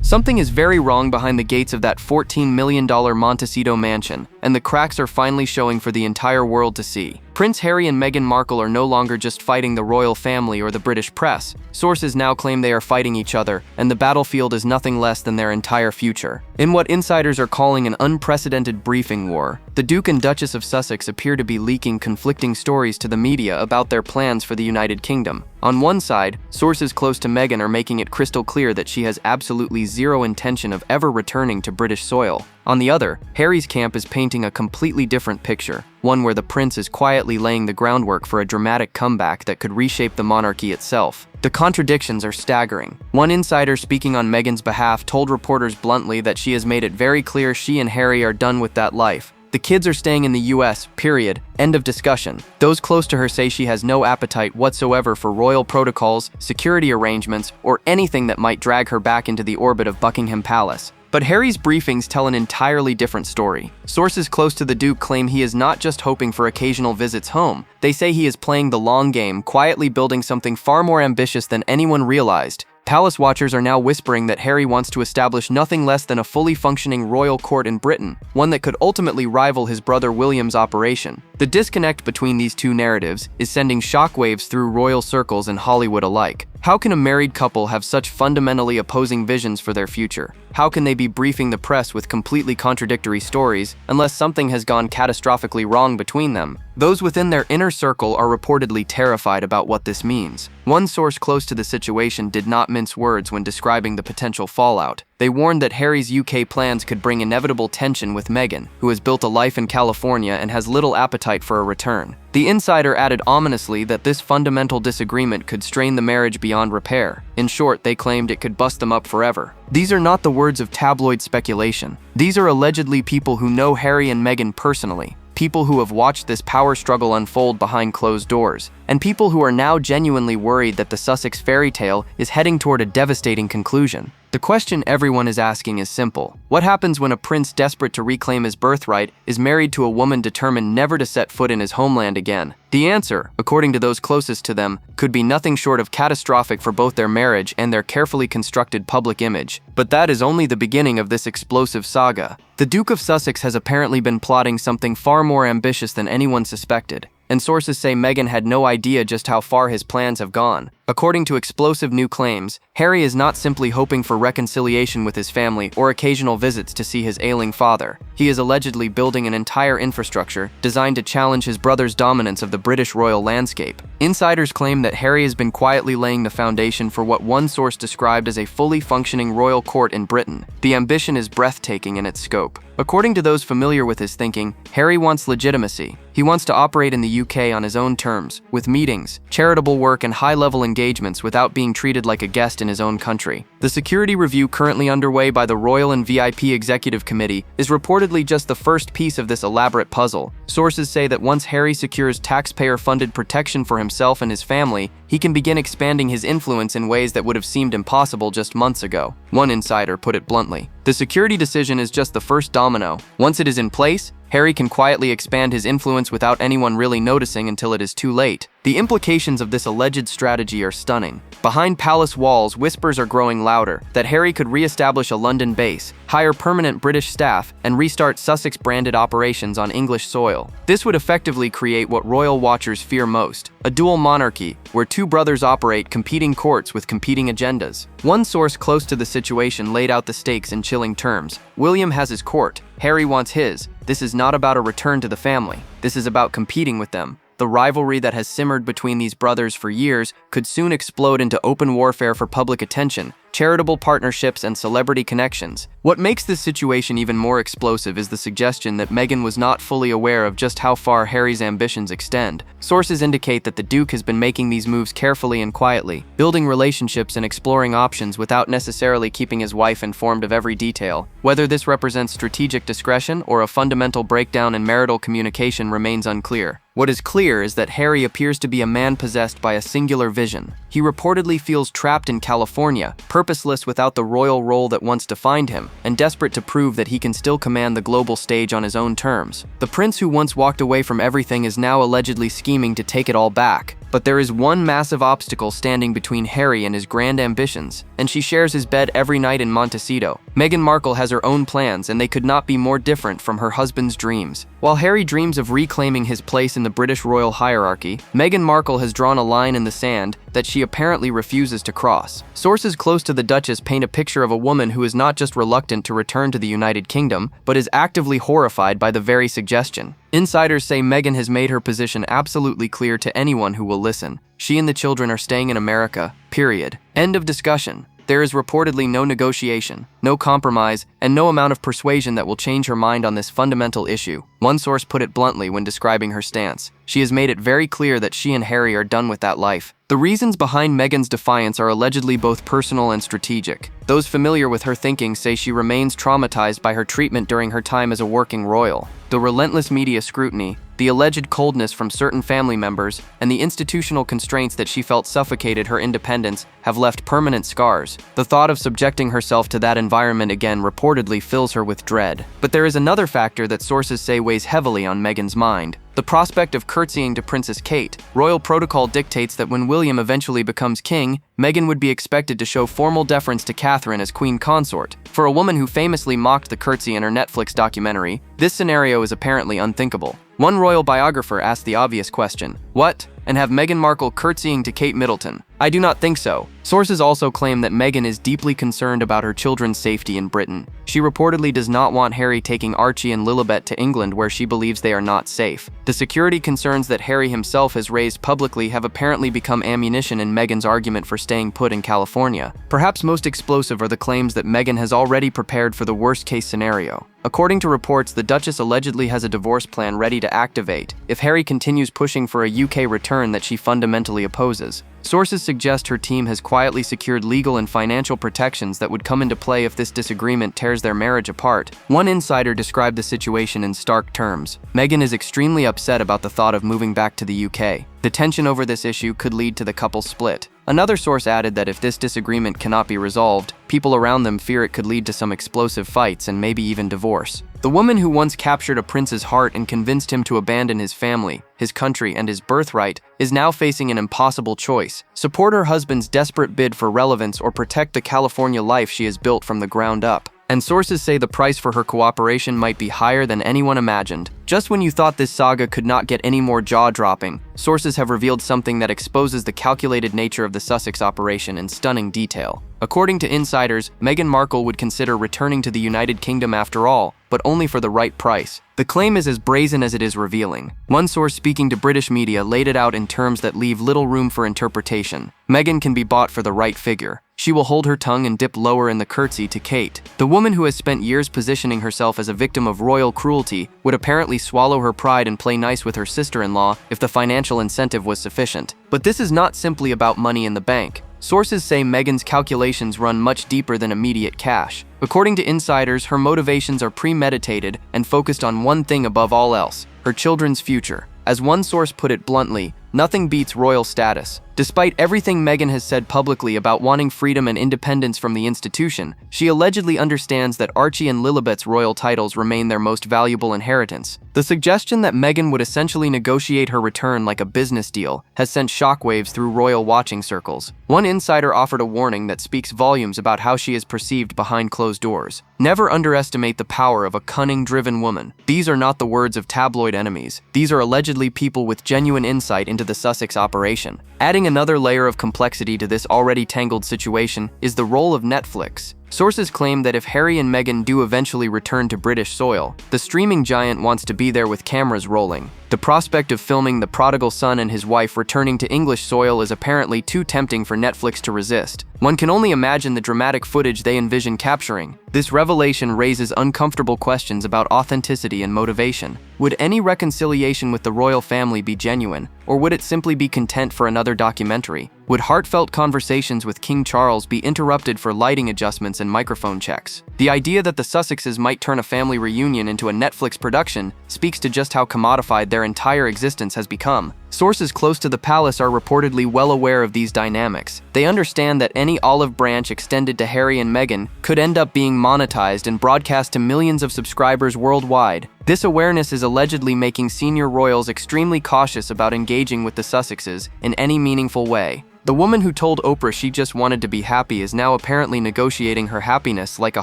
Something is very wrong behind the gates of that $14 million Montecito mansion, and the cracks are finally showing for the entire world to see. Prince Harry and Meghan Markle are no longer just fighting the royal family or the British press. Sources now claim they are fighting each other, and the battlefield is nothing less than their entire future. In what insiders are calling an unprecedented briefing war, the Duke and Duchess of Sussex appear to be leaking conflicting stories to the media about their plans for the United Kingdom. On one side, sources close to Meghan are making it crystal clear that she has absolutely zero intention of ever returning to British soil. On the other, Harry's camp is painting a completely different picture, one where the prince is quietly laying the groundwork for a dramatic comeback that could reshape the monarchy itself. The contradictions are staggering. One insider speaking on Meghan's behalf told reporters bluntly that she has made it very clear she and Harry are done with that life. The kids are staying in the US, period. End of discussion. Those close to her say she has no appetite whatsoever for royal protocols, security arrangements, or anything that might drag her back into the orbit of Buckingham Palace. But Harry's briefings tell an entirely different story. Sources close to the Duke claim he is not just hoping for occasional visits home. They say he is playing the long game, quietly building something far more ambitious than anyone realized. Palace watchers are now whispering that Harry wants to establish nothing less than a fully functioning royal court in Britain, one that could ultimately rival his brother William's operation. The disconnect between these two narratives is sending shockwaves through royal circles and Hollywood alike. How can a married couple have such fundamentally opposing visions for their future? How can they be briefing the press with completely contradictory stories unless something has gone catastrophically wrong between them? Those within their inner circle are reportedly terrified about what this means. One source close to the situation did not mince words when describing the potential fallout. They warned that Harry's UK plans could bring inevitable tension with Meghan, who has built a life in California and has little appetite for a return. The insider added ominously that this fundamental disagreement could strain the marriage beyond repair. In short, they claimed it could bust them up forever. These are not the words of tabloid speculation. These are allegedly people who know Harry and Meghan personally. People who have watched this power struggle unfold behind closed doors, and people who are now genuinely worried that the Sussex fairy tale is heading toward a devastating conclusion. The question everyone is asking is simple. What happens when a prince desperate to reclaim his birthright is married to a woman determined never to set foot in his homeland again? The answer, according to those closest to them, could be nothing short of catastrophic for both their marriage and their carefully constructed public image. But that is only the beginning of this explosive saga. The Duke of Sussex has apparently been plotting something far more ambitious than anyone suspected, and sources say Meghan had no idea just how far his plans have gone. According to explosive new claims, Harry is not simply hoping for reconciliation with his family or occasional visits to see his ailing father. He is allegedly building an entire infrastructure designed to challenge his brother's dominance of the British royal landscape. Insiders claim that Harry has been quietly laying the foundation for what one source described as a fully functioning royal court in Britain. The ambition is breathtaking in its scope. According to those familiar with his thinking, Harry wants legitimacy. He wants to operate in the UK on his own terms, with meetings, charitable work, and high-level engagements without being treated like a guest in his own country. The security review currently underway by the Royal and VIP Executive Committee is reportedly just the first piece of this elaborate puzzle. Sources say that once Harry secures taxpayer-funded protection for himself and his family, he can begin expanding his influence in ways that would have seemed impossible just months ago. One insider put it bluntly. The security decision is just the first domino. Once it is in place, Harry can quietly expand his influence without anyone really noticing until it is too late. The implications of this alleged strategy are stunning. Behind palace walls, whispers are growing louder that Harry could re-establish a London base, hire permanent British staff, and restart Sussex-branded operations on English soil. This would effectively create what royal watchers fear most, a dual monarchy, where two brothers operate competing courts with competing agendas. One source close to the situation laid out the stakes in chilling terms. William has his court, Harry wants his. This is not about a return to the family. This is about competing with them. The rivalry that has simmered between these brothers for years could soon explode into open warfare for public attention, charitable partnerships, and celebrity connections. What makes this situation even more explosive is the suggestion that Meghan was not fully aware of just how far Harry's ambitions extend. Sources indicate that the Duke has been making these moves carefully and quietly, building relationships and exploring options without necessarily keeping his wife informed of every detail. Whether this represents strategic discretion or a fundamental breakdown in marital communication remains unclear. What is clear is that Harry appears to be a man possessed by a singular vision. He reportedly feels trapped in California, purposeless without the royal role that once defined him, and desperate to prove that he can still command the global stage on his own terms. The prince who once walked away from everything is now allegedly scheming to take it all back. But there is one massive obstacle standing between Harry and his grand ambitions, and she shares his bed every night in Montecito. Meghan Markle has her own plans, and they could not be more different from her husband's dreams. While Harry dreams of reclaiming his place in the British royal hierarchy, Meghan Markle has drawn a line in the sand that she apparently refuses to cross. Sources close to the Duchess paint a picture of a woman who is not just reluctant to return to the United Kingdom, but is actively horrified by the very suggestion. Insiders say Meghan has made her position absolutely clear to anyone who will listen. She and the children are staying in America, period. End of discussion. There is reportedly no negotiation, no compromise, and no amount of persuasion that will change her mind on this fundamental issue. One source put it bluntly when describing her stance. She has made it very clear that she and Harry are done with that life. The reasons behind Meghan's defiance are allegedly both personal and strategic. Those familiar with her thinking say she remains traumatized by her treatment during her time as a working royal. The relentless media scrutiny, the alleged coldness from certain family members, and the institutional constraints that she felt suffocated her independence have left permanent scars. The thought of subjecting herself to that environment again reportedly fills her with dread. But there is another factor that sources say weighs heavily on Meghan's mind: the prospect of curtsying to Princess Kate. Royal protocol dictates that when William eventually becomes king, Meghan would be expected to show formal deference to Catherine as queen consort. For a woman who famously mocked the curtsy in her Netflix documentary, this scenario is apparently unthinkable. One royal biographer asked the obvious question: what? And have Meghan Markle curtsying to Kate Middleton? I do not think so. Sources also claim that Meghan is deeply concerned about her children's safety in Britain. She reportedly does not want Harry taking Archie and Lilibet to England, where she believes they are not safe. The security concerns that Harry himself has raised publicly have apparently become ammunition in Meghan's argument for staying put in California. Perhaps most explosive are the claims that Meghan has already prepared for the worst-case scenario. According to reports, the Duchess allegedly has a divorce plan ready to activate if Harry continues pushing for a UK return that she fundamentally opposes. Sources suggest her team has quietly secured legal and financial protections that would come into play if this disagreement tears their marriage apart. One insider described the situation in stark terms: Meghan is extremely upset about the thought of moving back to the UK. The tension over this issue could lead to the couple's split. Another source added that if this disagreement cannot be resolved, people around them fear it could lead to some explosive fights and maybe even divorce. The woman who once captured a prince's heart and convinced him to abandon his family, his country, and his birthright is now facing an impossible choice: support her husband's desperate bid for relevance or protect the California life she has built from the ground up. And sources say the price for her cooperation might be higher than anyone imagined. Just when you thought this saga could not get any more jaw-dropping, sources have revealed something that exposes the calculated nature of the Sussex operation in stunning detail. According to insiders, Meghan Markle would consider returning to the United Kingdom after all, but only for the right price. The claim is as brazen as it is revealing. One source speaking to British media laid it out in terms that leave little room for interpretation. Meghan can be bought for the right figure. She will hold her tongue and dip lower in the curtsy to Kate. The woman who has spent years positioning herself as a victim of royal cruelty would apparently swallow her pride and play nice with her sister-in-law if the financial incentive was sufficient. But this is not simply about money in the bank. Sources say Meghan's calculations run much deeper than immediate cash. According to insiders, her motivations are premeditated and focused on one thing above all else: her children's future. As one source put it bluntly, nothing beats royal status. Despite everything Meghan has said publicly about wanting freedom and independence from the institution, she allegedly understands that Archie and Lilibet's royal titles remain their most valuable inheritance. The suggestion that Meghan would essentially negotiate her return like a business deal has sent shockwaves through royal watching circles. One insider offered a warning that speaks volumes about how she is perceived behind closed doors. Never underestimate the power of a cunning, driven woman. These are not the words of tabloid enemies. These are allegedly people with genuine insight into the Sussex operation. Adding another layer of complexity to this already tangled situation is the role of Netflix. Sources claim that if Harry and Meghan do eventually return to British soil, the streaming giant wants to be there with cameras rolling. The prospect of filming the prodigal son and his wife returning to English soil is apparently too tempting for Netflix to resist. One can only imagine the dramatic footage they envision capturing. This revelation raises uncomfortable questions about authenticity and motivation. Would any reconciliation with the royal family be genuine, or would it simply be content for another documentary? Would heartfelt conversations with King Charles be interrupted for lighting adjustments and microphone checks? The idea that the Sussexes might turn a family reunion into a Netflix production speaks to just how commodified their entire existence has become. Sources close to the palace are reportedly well aware of these dynamics. They understand that any olive branch extended to Harry and Meghan could end up being monetized and broadcast to millions of subscribers worldwide. This awareness is allegedly making senior royals extremely cautious about engaging with the Sussexes in any meaningful way. The woman who told Oprah she just wanted to be happy is now apparently negotiating her happiness like a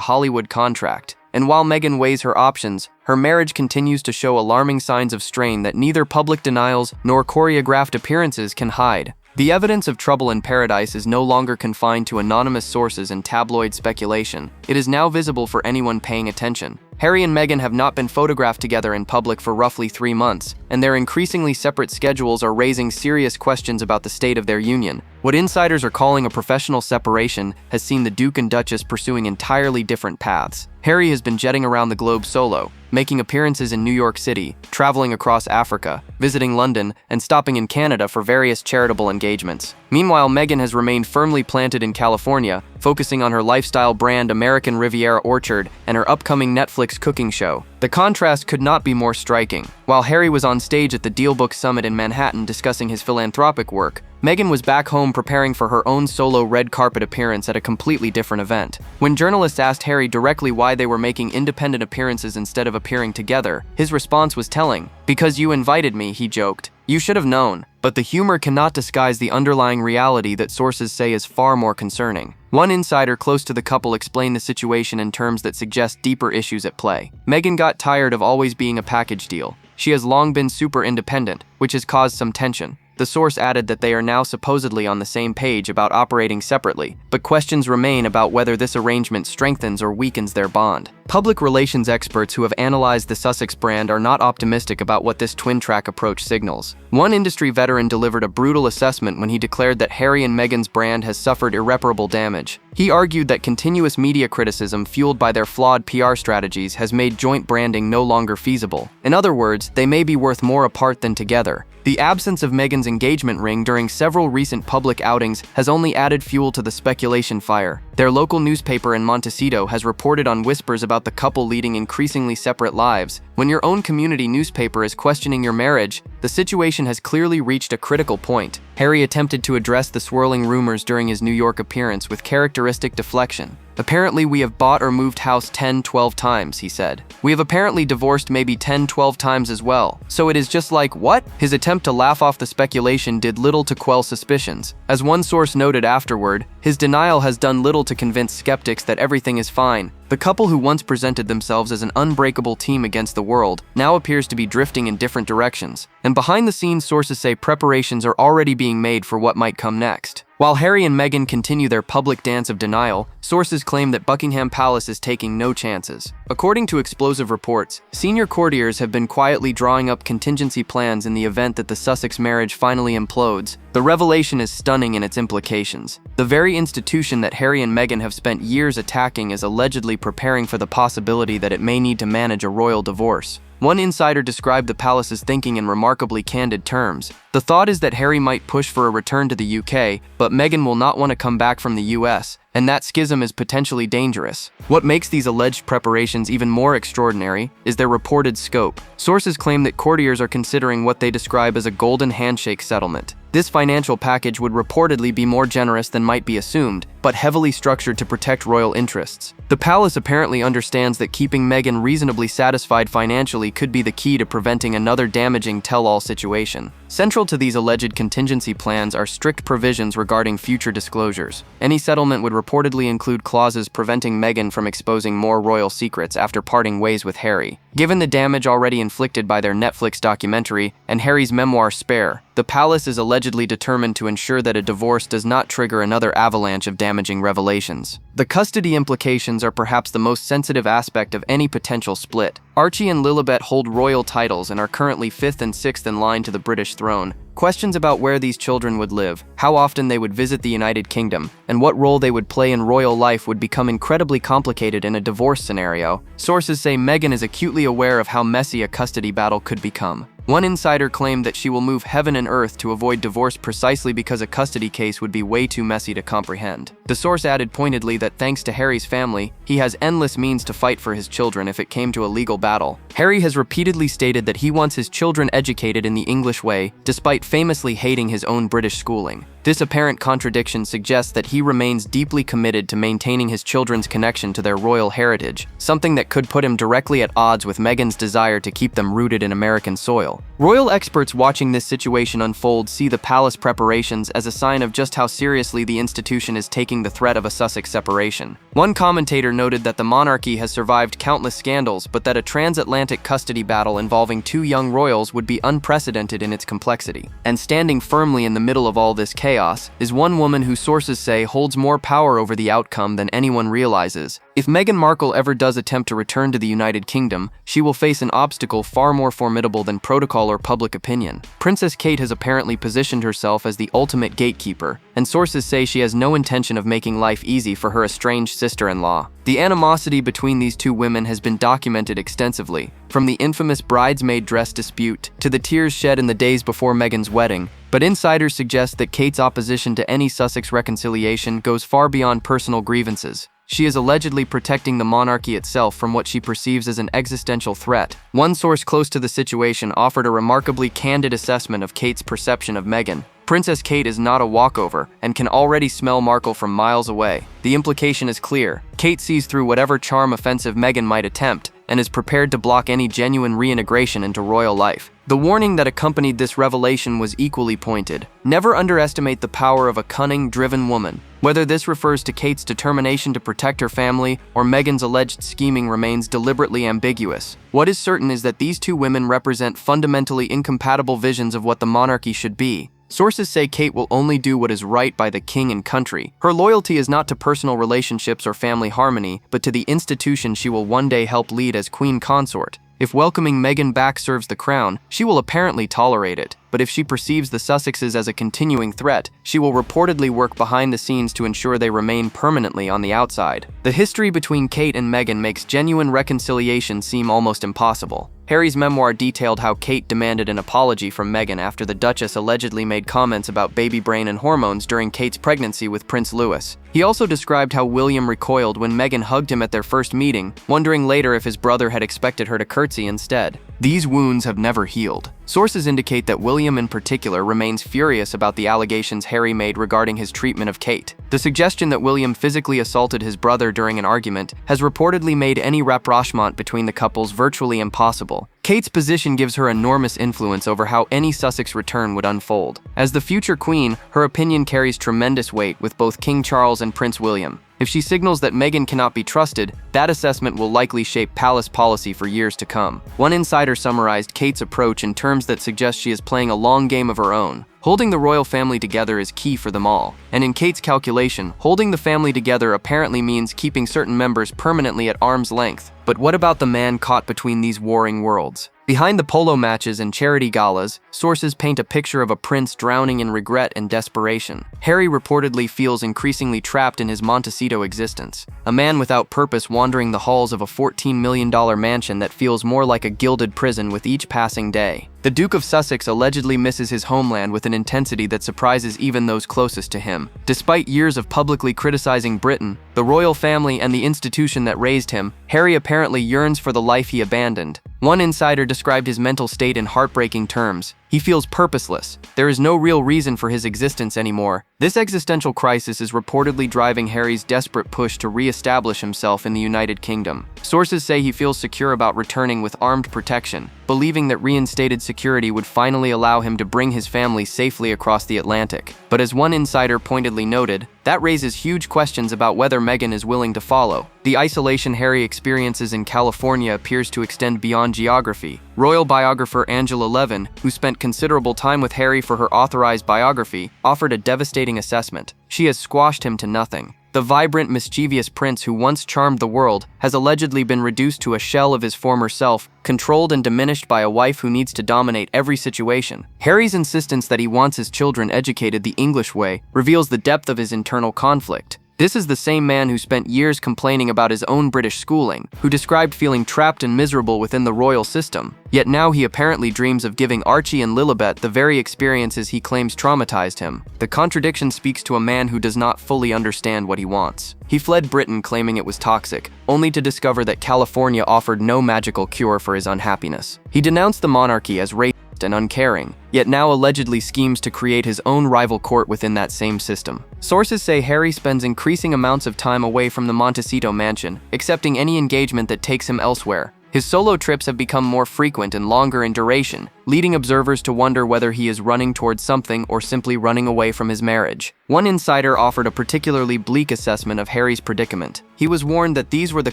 Hollywood contract. And while Meghan weighs her options, her marriage continues to show alarming signs of strain that neither public denials nor choreographed appearances can hide. The evidence of trouble in paradise is no longer confined to anonymous sources and tabloid speculation. It is now visible for anyone paying attention. Harry and Meghan have not been photographed together in public for roughly 3 months, and their increasingly separate schedules are raising serious questions about the state of their union. What insiders are calling a professional separation has seen the Duke and Duchess pursuing entirely different paths. Harry has been jetting around the globe solo, making appearances in New York City, traveling across Africa, visiting London, and stopping in Canada for various charitable engagements. Meanwhile, Meghan has remained firmly planted in California, focusing on her lifestyle brand American Riviera Orchard and her upcoming Netflix cooking show. The contrast could not be more striking. While Harry was on stage at the DealBook Summit in Manhattan discussing his philanthropic work, Meghan was back home preparing for her own solo red carpet appearance at a completely different event. When journalists asked Harry directly why they were making independent appearances instead of appearing together, his response was telling. "Because you invited me," he joked. "You should have known." But the humor cannot disguise the underlying reality that sources say is far more concerning. One insider close to the couple explained the situation in terms that suggest deeper issues at play. Meghan got tired of always being a package deal. She has long been super independent, which has caused some tension. The source added that they are now supposedly on the same page about operating separately, but questions remain about whether this arrangement strengthens or weakens their bond. Public relations experts who have analyzed the Sussex brand are not optimistic about what this twin-track approach signals. One industry veteran delivered a brutal assessment when he declared that Harry and Meghan's brand has suffered irreparable damage. He argued that continuous media criticism fueled by their flawed PR strategies has made joint branding no longer feasible. In other words, they may be worth more apart than together. The absence of Meghan's engagement ring during several recent public outings has only added fuel to the speculation fire. Their local newspaper in Montecito has reported on whispers about the couple leading increasingly separate lives. When your own community newspaper is questioning your marriage, the situation has clearly reached a critical point. Harry attempted to address the swirling rumors during his New York appearance with characteristic deflection. "Apparently we have bought or moved house 10-12 times, he said. "We have apparently divorced maybe 10-12 times as well. So it is just like, what?" His attempt to laugh off the speculation did little to quell suspicions. As one source noted afterward, his denial has done little to convince skeptics that everything is fine. The couple who once presented themselves as an unbreakable team against the world now appears to be drifting in different directions. And behind the scenes, sources say preparations are already being made for what might come next. While Harry and Meghan continue their public dance of denial, sources claim that Buckingham Palace is taking no chances. According to explosive reports, senior courtiers have been quietly drawing up contingency plans in the event that the Sussex marriage finally implodes. The revelation is stunning in its implications. The very institution that Harry and Meghan have spent years attacking is allegedly preparing for the possibility that it may need to manage a royal divorce. One insider described the palace's thinking in remarkably candid terms. The thought is that Harry might push for a return to the UK, but Meghan will not want to come back from the US, and that schism is potentially dangerous. What makes these alleged preparations even more extraordinary is their reported scope. Sources claim that courtiers are considering what they describe as a golden handshake settlement. This financial package would reportedly be more generous than might be assumed, but heavily structured to protect royal interests. The palace apparently understands that keeping Meghan reasonably satisfied financially could be the key to preventing another damaging tell-all situation. Central to these alleged contingency plans are strict provisions regarding future disclosures. Any settlement would reportedly include clauses preventing Meghan from exposing more royal secrets after parting ways with Harry. Given the damage already inflicted by their Netflix documentary and Harry's memoir Spare, the palace is allegedly determined to ensure that a divorce does not trigger another avalanche of damaging revelations. The custody implications are perhaps the most sensitive aspect of any potential split. Archie and Lilibet hold royal titles and are currently 5th and 6th in line to the British throne. Questions about where these children would live, how often they would visit the United Kingdom, and what role they would play in royal life would become incredibly complicated in a divorce scenario. Sources say Meghan is acutely aware of how messy a custody battle could become. One insider claimed that she will move heaven and earth to avoid divorce precisely because a custody case would be way too messy to comprehend. The source added pointedly that thanks to Harry's family, he has endless means to fight for his children if it came to a legal battle. Harry has repeatedly stated that he wants his children educated in the English way, despite famously hating his own British schooling. This apparent contradiction suggests that he remains deeply committed to maintaining his children's connection to their royal heritage, something that could put him directly at odds with Meghan's desire to keep them rooted in American soil. Royal experts watching this situation unfold see the palace preparations as a sign of just how seriously the institution is taking the threat of a Sussex separation. One commentator noted that the monarchy has survived countless scandals, but that a transatlantic custody battle involving two young royals would be unprecedented in its complexity. And standing firmly in the middle of all this chaos is one woman who sources say holds more power over the outcome than anyone realizes. If Meghan Markle ever does attempt to return to the United Kingdom, she will face an obstacle far more formidable than protocol or public opinion. Princess Kate has apparently positioned herself as the ultimate gatekeeper, and sources say she has no intention of making life easy for her estranged sister-in-law. The animosity between these two women has been documented extensively, from the infamous bridesmaid dress dispute to the tears shed in the days before Meghan's wedding. But insiders suggest that Kate's opposition to any Sussex reconciliation goes far beyond personal grievances. She is allegedly protecting the monarchy itself from what she perceives as an existential threat. One source close to the situation offered a remarkably candid assessment of Kate's perception of Meghan. Princess Kate is not a walkover and can already smell Markle from miles away. The implication is clear. Kate sees through whatever charm offensive Meghan might attempt and is prepared to block any genuine reintegration into royal life. The warning that accompanied this revelation was equally pointed. Never underestimate the power of a cunning, driven woman. Whether this refers to Kate's determination to protect her family or Meghan's alleged scheming remains deliberately ambiguous. What is certain is that these two women represent fundamentally incompatible visions of what the monarchy should be. Sources say Kate will only do what is right by the king and country. Her loyalty is not to personal relationships or family harmony, but to the institution she will one day help lead as queen consort. If welcoming Meghan back serves the crown, she will apparently tolerate it. But if she perceives the Sussexes as a continuing threat, she will reportedly work behind the scenes to ensure they remain permanently on the outside. The history between Kate and Meghan makes genuine reconciliation seem almost impossible. Harry's memoir detailed how Kate demanded an apology from Meghan after the Duchess allegedly made comments about baby brain and hormones during Kate's pregnancy with Prince Louis. He also described how William recoiled when Meghan hugged him at their first meeting, wondering later if his brother had expected her to curtsy instead. These wounds have never healed. Sources indicate that William in particular remains furious about the allegations Harry made regarding his treatment of Kate. The suggestion that William physically assaulted his brother during an argument has reportedly made any rapprochement between the couples virtually impossible. Kate's position gives her enormous influence over how any Sussex return would unfold. As the future queen, her opinion carries tremendous weight with both King Charles and Prince William. If she signals that Meghan cannot be trusted, that assessment will likely shape palace policy for years to come. One insider summarized Kate's approach in terms that suggest she is playing a long game of her own. Holding the royal family together is key for them all. And in Kate's calculation, holding the family together apparently means keeping certain members permanently at arm's length. But what about the man caught between these warring worlds? Behind the polo matches and charity galas, sources paint a picture of a prince drowning in regret and desperation. Harry reportedly feels increasingly trapped in his Montecito existence, a man without purpose wandering the halls of a $14 million mansion that feels more like a gilded prison with each passing day. The Duke of Sussex allegedly misses his homeland with an intensity that surprises even those closest to him. Despite years of publicly criticizing Britain, the royal family, and the institution that raised him, Harry apparently yearns for the life he abandoned. One insider described his mental state in heartbreaking terms. He feels purposeless. There is no real reason for his existence anymore. This existential crisis is reportedly driving Harry's desperate push to re-establish himself in the United Kingdom. Sources say he feels secure about returning with armed protection, believing that reinstated security would finally allow him to bring his family safely across the Atlantic. But as one insider pointedly noted, that raises huge questions about whether Meghan is willing to follow. The isolation Harry experiences in California appears to extend beyond geography. Royal biographer Angela Levin, who spent considerable time with Harry for her authorized biography, offered a devastating assessment. She has squashed him to nothing. The vibrant, mischievous prince who once charmed the world has allegedly been reduced to a shell of his former self, controlled and diminished by a wife who needs to dominate every situation. Harry's insistence that he wants his children educated the English way reveals the depth of his internal conflict. This is the same man who spent years complaining about his own British schooling, who described feeling trapped and miserable within the royal system. Yet now he apparently dreams of giving Archie and Lilibet the very experiences he claims traumatized him. The contradiction speaks to a man who does not fully understand what he wants. He fled Britain claiming it was toxic, only to discover that California offered no magical cure for his unhappiness. He denounced the monarchy as racist and uncaring, yet now allegedly schemes to create his own rival court within that same system. Sources say Harry spends increasing amounts of time away from the Montecito mansion, accepting any engagement that takes him elsewhere. His solo trips have become more frequent and longer in duration, leading observers to wonder whether he is running towards something or simply running away from his marriage. One insider offered a particularly bleak assessment of Harry's predicament. He was warned that these were the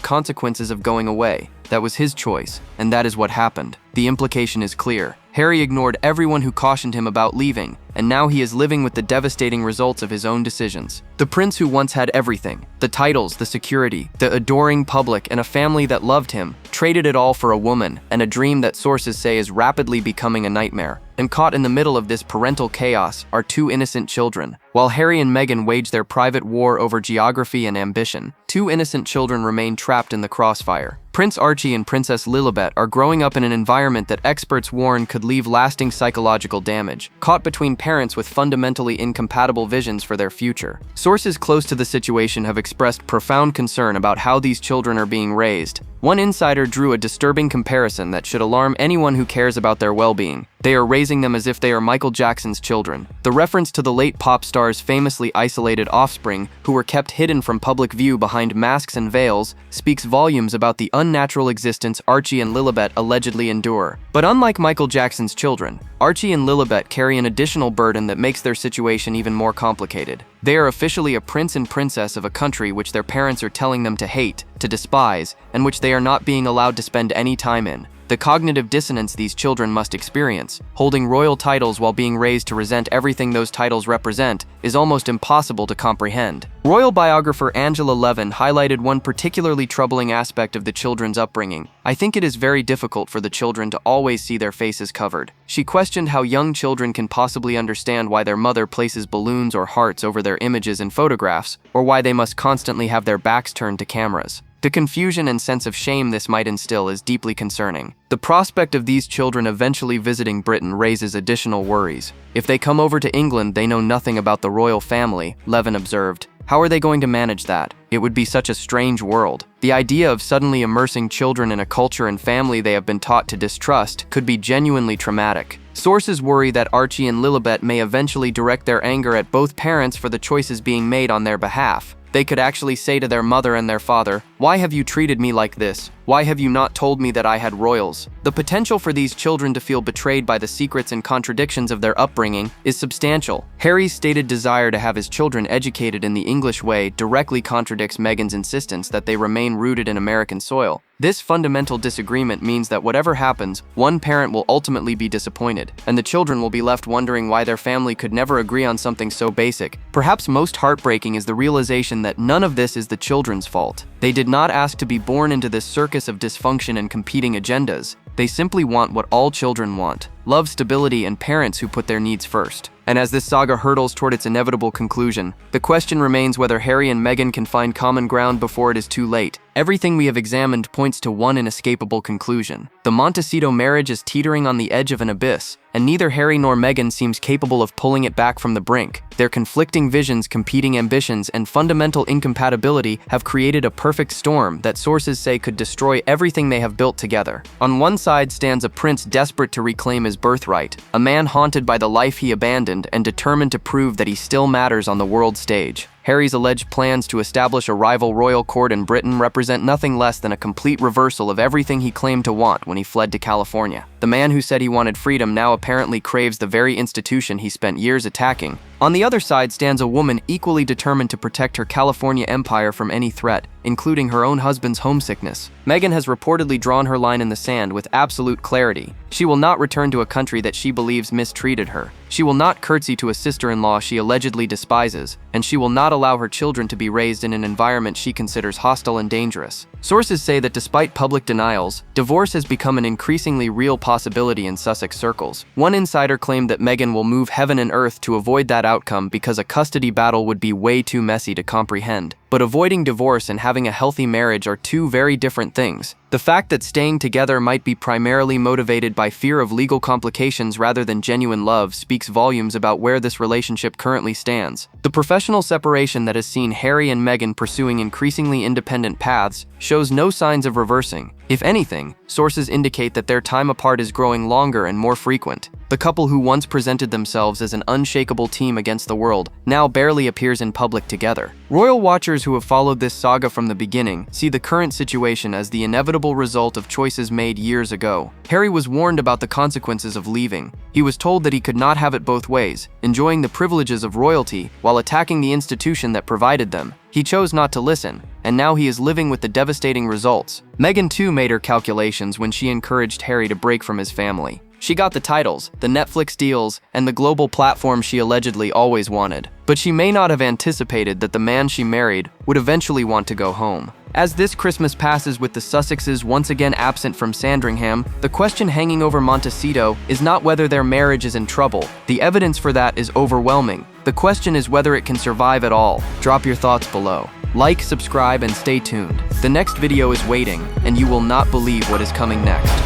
consequences of going away. That was his choice, and that is what happened. The implication is clear. Harry ignored everyone who cautioned him about leaving, and now he is living with the devastating results of his own decisions. The prince who once had everything, the titles, the security, the adoring public, and a family that loved him, traded it all for a woman and a dream that sources say is rapidly becoming a nightmare. And caught in the middle of this parental chaos are two innocent children. While Harry and Meghan wage their private war over geography and ambition, two innocent children remain trapped in the crossfire. Prince Archie and Princess Lilibet are growing up in an environment that experts warn could leave lasting psychological damage, caught between parents with fundamentally incompatible visions for their future. Sources close to the situation have expressed profound concern about how these children are being raised. One insider drew a disturbing comparison that should alarm anyone who cares about their well-being. They are raising them as if they are Michael Jackson's children. The reference to the late pop star's famously isolated offspring, who were kept hidden from public view behind masks and veils, speaks volumes about the unnatural existence Archie and Lilibet allegedly endure. But unlike Michael Jackson's children, Archie and Lilibet carry an additional burden that makes their situation even more complicated. They are officially a prince and princess of a country which their parents are telling them to hate, to despise, and which they are not being allowed to spend any time in. The cognitive dissonance these children must experience, holding royal titles while being raised to resent everything those titles represent, is almost impossible to comprehend. Royal biographer Angela Levin highlighted one particularly troubling aspect of the children's upbringing. I think it is very difficult for the children to always see their faces covered. She questioned how young children can possibly understand why their mother places balloons or hearts over their images in photographs, or why they must constantly have their backs turned to cameras. The confusion and sense of shame this might instill is deeply concerning. The prospect of these children eventually visiting Britain raises additional worries. If they come over to England, they know nothing about the royal family, Levin observed. How are they going to manage that? It would be such a strange world. The idea of suddenly immersing children in a culture and family they have been taught to distrust could be genuinely traumatic. Sources worry that Archie and Lilibet may eventually direct their anger at both parents for the choices being made on their behalf. They could actually say to their mother and their father, "Why have you treated me like this? Why have you not told me that I had royals?" The potential for these children to feel betrayed by the secrets and contradictions of their upbringing is substantial. Harry's stated desire to have his children educated in the English way directly contradicts Meghan's insistence that they remain rooted in American soil. This fundamental disagreement means that whatever happens, one parent will ultimately be disappointed, and the children will be left wondering why their family could never agree on something so basic. Perhaps most heartbreaking is the realization that none of this is the children's fault. They did not ask to be born into this circus of dysfunction and competing agendas. They simply want what all children want: love, stability, and parents who put their needs first. And as this saga hurtles toward its inevitable conclusion, the question remains whether Harry and Meghan can find common ground before it is too late. Everything we have examined points to one inescapable conclusion. The Montecito marriage is teetering on the edge of an abyss, and neither Harry nor Meghan seems capable of pulling it back from the brink. Their conflicting visions, competing ambitions, and fundamental incompatibility have created a perfect storm that sources say could destroy everything they have built together. On one side stands a prince desperate to reclaim his birthright, a man haunted by the life he abandoned and determined to prove that he still matters on the world stage. Harry's alleged plans to establish a rival royal court in Britain represent nothing less than a complete reversal of everything he claimed to want when he fled to California. The man who said he wanted freedom now apparently craves the very institution he spent years attacking. On the other side stands a woman equally determined to protect her California empire from any threat, including her own husband's homesickness. Meghan has reportedly drawn her line in the sand with absolute clarity. She will not return to a country that she believes mistreated her. She will not curtsy to a sister-in-law she allegedly despises, and she will not allow her children to be raised in an environment she considers hostile and dangerous. Sources say that despite public denials, divorce has become an increasingly real possibility possibility in Sussex circles. One insider claimed that Meghan will move heaven and earth to avoid that outcome because a custody battle would be way too messy to comprehend. But avoiding divorce and having a healthy marriage are two very different things. The fact that staying together might be primarily motivated by fear of legal complications rather than genuine love speaks volumes about where this relationship currently stands. The professional separation that has seen Harry and Meghan pursuing increasingly independent paths shows no signs of reversing. If anything, sources indicate that their time apart is growing longer and more frequent. The couple who once presented themselves as an unshakable team against the world now barely appears in public together. Royal watchers who have followed this saga from the beginning see the current situation as the inevitable result of choices made years ago. Harry was warned about the consequences of leaving. He was told that he could not have it both ways, enjoying the privileges of royalty while attacking the institution that provided them. He chose not to listen, and now he is living with the devastating results. Meghan too made her calculations when she encouraged Harry to break from his family. She got the titles, the Netflix deals, and the global platform she allegedly always wanted. But she may not have anticipated that the man she married would eventually want to go home. As this Christmas passes with the Sussexes once again absent from Sandringham, the question hanging over Montecito is not whether their marriage is in trouble. The evidence for that is overwhelming. The question is whether it can survive at all. Drop your thoughts below. Like, subscribe, and stay tuned. The next video is waiting, and you will not believe what is coming next.